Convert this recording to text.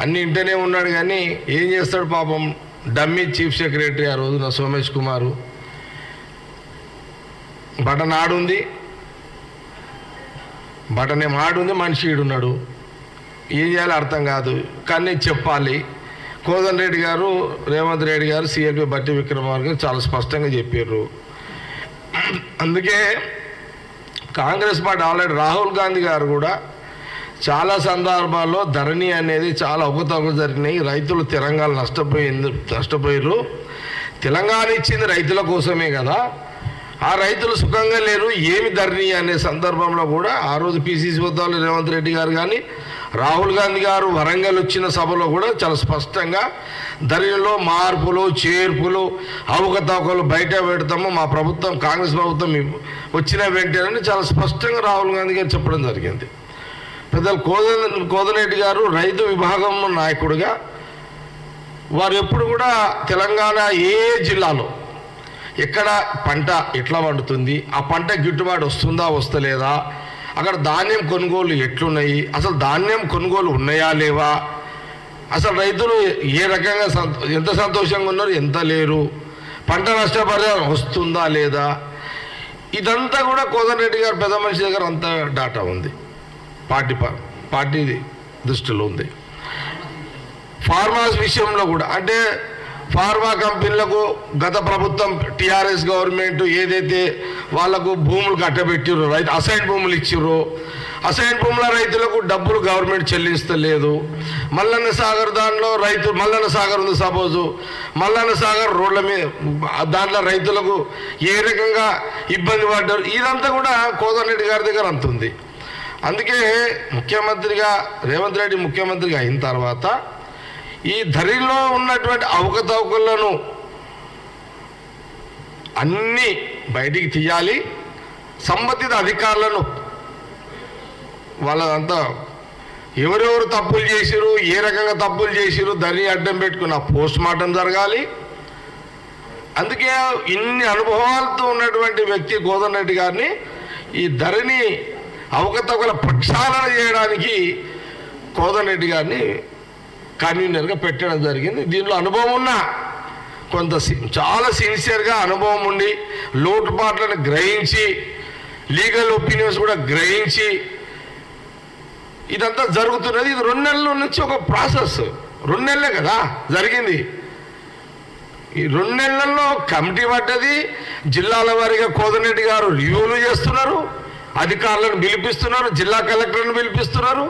అన్ని ఇంటనే ఉన్నాడు కానీ ఏం చేస్తాడు పాపం. డమ్మీ చీఫ్ సెక్రటరీ ఆ రోజున సోమేష్ కుమారు. బటన్ ఆడుంది, బటన్ ఏం ఆడుంది, మనిషి ఈడున్నాడు. ఏం చేయాలో అర్థం కాదు, కానీ చెప్పాలి. కోదండరెడ్డి గారు, రేవంత్ రెడ్డి గారు, సిఎల్పి బట్టి విక్రమార్క గారు చాలా స్పష్టంగా చెప్పారు. అందుకే కాంగ్రెస్ పార్టీ ఆల్రెడీ రాహుల్ గాంధీ గారు కూడా చాలా సందర్భాల్లో ధరణి అనేది చాలా అవకతవకలు జరిగినాయి. రైతులు తెలంగాణ నష్టపోయారు. తెలంగాణ ఇచ్చింది రైతుల కోసమే కదా, ఆ రైతులు సుఖంగా లేరు, ఏమి ధరణి అనే సందర్భంలో కూడా ఆ రోజు పిసిసి వద్దాలు రేవంత్ రెడ్డి గారు కానీ రాహుల్ గాంధీ గారు వరంగల్ వచ్చిన సభలో కూడా చాలా స్పష్టంగా ధరణిలో మార్పులు చేర్పులు అవకతవకలు బయట పెడతాము, మా ప్రభుత్వం కాంగ్రెస్ ప్రభుత్వం వచ్చిన వెంటనే చాలా స్పష్టంగా రాహుల్ గాంధీ గారు చెప్పడం జరిగింది. పెద్దలు కోదండరెడ్డి గారు రైతు విభాగం నాయకుడిగా వారు ఎప్పుడు కూడా తెలంగాణ ఏ జిల్లాలో ఎక్కడ పంట ఎట్లా పండుతుంది, ఆ పంట గిట్టుబాటు వస్తుందా వస్తలేదా, అక్కడ ధాన్యం కొనుగోలు ఎట్లున్నాయి, అసలు ధాన్యం కొనుగోలు ఉన్నాయా లేవా, అసలు రైతులు ఏ రకంగా ఎంత సంతోషంగా ఉన్నారు ఎంత లేరు, పంట నష్టపరిహారం వస్తుందా లేదా, ఇదంతా కూడా కోదండరెడ్డి గారు పెద్ద మనిషి దగ్గర అంతా డాటా ఉంది. పార్టీ దృష్టిలో ఉంది. ఫార్మాస్ విషయంలో కూడా అంటే ఫార్మా కంపెనీలకు గత ప్రభుత్వం టీఆర్ఎస్ గవర్నమెంట్ ఏదైతే వాళ్లకు భూములు కట్టబెట్టిర్రో, రైతు అసైన్ భూములు ఇచ్చిర్రో, అసైన్ భూముల రైతులకు డబ్బులు గవర్నమెంట్ చెల్లిస్తలేదు. మల్లన్న సాగర్ దాంట్లో మల్లన్న సాగర్ ఉంది, సపోజు మల్లన్న సాగర్ రోడ్ల మీద దాంట్లో రైతులకు ఏ రకంగా ఇబ్బంది పడ్డారు, ఇదంతా కూడా కోదండరెడ్డి గారి దగ్గర అంత ఉంది. అందుకే ముఖ్యమంత్రిగా రేవంత్ రెడ్డి ముఖ్యమంత్రిగా అయిన తర్వాత ఈ ధరణిలో ఉన్నటువంటి అవకతవకలను అన్నీ బయటికి తీయాలి. సంబంధిత అధికారులను వాళ్ళంతా ఎవరెవరు తప్పులు చేసిరు, ఏ రకంగా తప్పులు చేసిరు, ధరణి అడ్డం పెట్టుకున్న పోస్ట్ మార్టం జరగాలి. అందుకే ఇన్ని అనుభవాలతో ఉన్నటువంటి వ్యక్తి కోదండరెడ్డి గారిని ఈ ధరణి అవకతవకల ప్రక్షాళన చేయడానికి కోదండరెడ్డి గారిని కన్వీనర్గా పెట్టడం జరిగింది. దీనిలో అనుభవం ఉన్న చాలా సిన్సియర్గా అనుభవం ఉండి లోటుపాట్లను గ్రహించి లీగల్ ఒపీనియన్స్ కూడా గ్రహించి ఇదంతా జరుగుతున్నది. ఇది 2 నెలల నుంచి ఒక ప్రాసెస్, 2 నెలలే కదా జరిగింది. ఈ 2 నెలల్లో కమిటీ పడ్డది, జిల్లాల వారీగా కోదండరెడ్డి గారు రివ్యూలు చేస్తున్నారు, అధికారులను పిలిపిస్తున్నారు, జిల్లా కలెక్టర్లను పిలిపిస్తున్నారు.